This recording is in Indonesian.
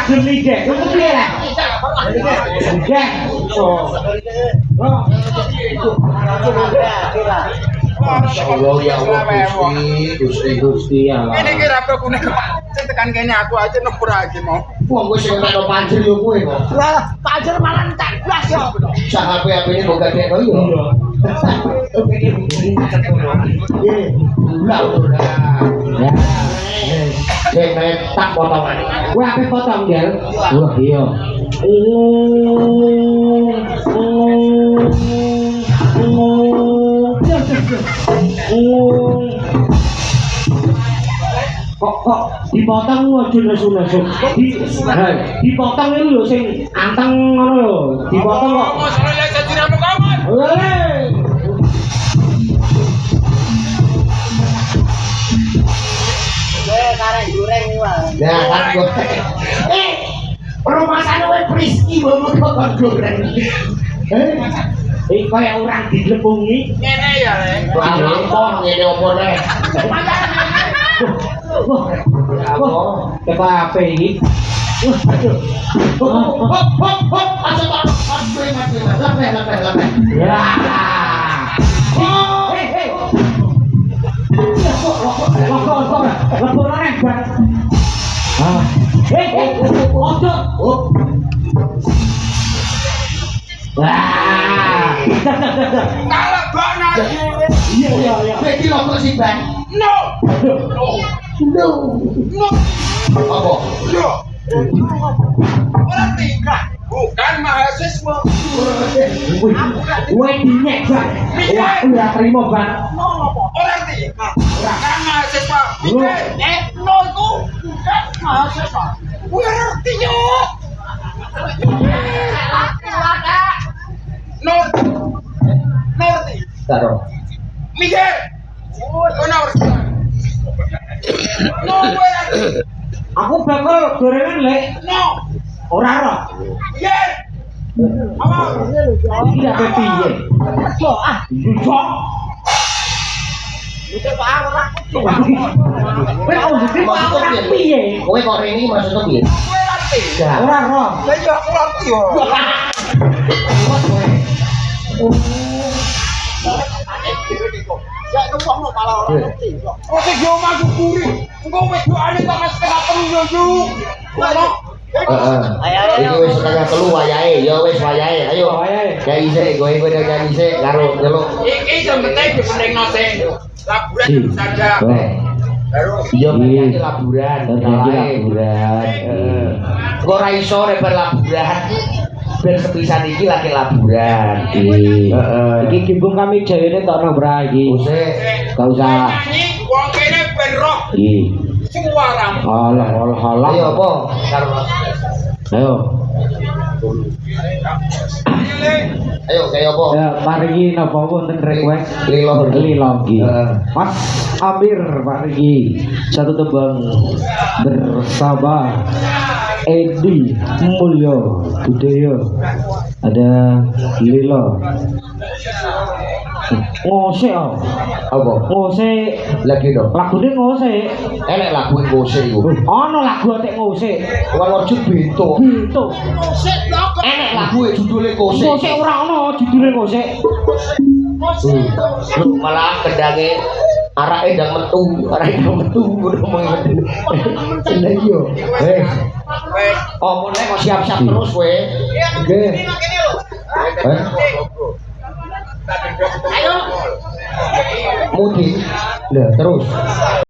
geni dek. Lu piye lah? Dek. Masyaallah ya Allah Gusti ya. Ini kira apa kuning sing tekan kene aku aja nukur aja mau. Wong wis ora panjer yo kowe kok. Lah, panjer malah entek blas yo. Sak HP-ne mbok gadek kok yo. Ya. Sing tak potongan. Kowe ape potong, Gel? Wah iya. Kok dipotong aja nesu-nesu. Dipotong itu lho sing anteng ngono lho. Dipotong kok. Masalah lek dadi ramu kawan. Karek goreng wae. Nah, kan goreng. Perumahan kowe Priski mbok kok goreng. Kaya orang diglepungi. Ngene ya, Lek. Lampon ngene opo nek. Wah, kepape iki? Ya. Kalah banget. Iya. Iki lho kok sing ban. No. Apa? Yo. Orang tingkat bukan mahasiswa. Kowe dinyek, Bang. Wah, ora terima, Bang. Orang tingkat bukan mahasiswa. No itu bukan mahasiswa. Gue ngerti yo. Norti. Karo. Miguel. Oh, Norti. No, Aku bakal gorengan, Lek. no. Ora ora. Miguel. Apa? Iki apa piye? Kok jujur. Itu Pak ora. Kowe kok ngerti Maksudnya piye? Kowe kok rene maksudnya piye? Gue ngerti. Ora ora. Lah yo aku ngerti yo. Ya numpang lo malah ora ngerti kok. Oh, sing yo masuk kuri. Engko wedokane kok mas setengah telu yo yo. Heeh. Iki wis setengah telu wayahe, ya wis wayahe. Ayo. Kayak isik kowe udah isik karo nyeluk. Iki sing penting dipentingno sing laburan saja. Baru Iya, iki laburan. Heeh. Kok ora iso rek laburan. Ben sepisan iki lagi laburan. Heeh. Iki gimbung kami jayane tok nang bra iki. Usik. Gak usah. nyanyi wong kene ben roh Iki. suara. Alah. Ayo apa? Karo. Ayo. Ayo kayak apa? Ya, mari napa wonten request Lilo lagi. Heeh. Mas Amir mari satu tebang bersama Edi Mulyo Budaya. Ada Lilo. Ngosek oh. Apa? Ngosek Lagi dong. lagune ngosek. Enek lagu ngose iku. Ana lagu atek ngosek. Wong ojo bento. Gitu. Enek lagu judule ngose. Ngosek ora ana judule ngosek. Malah kendange arake ndang metu ngono mengene. Lah iya. Apa nek kok siap-siap terus kowe? Nggih. Ayo. Mudi. Lah terus.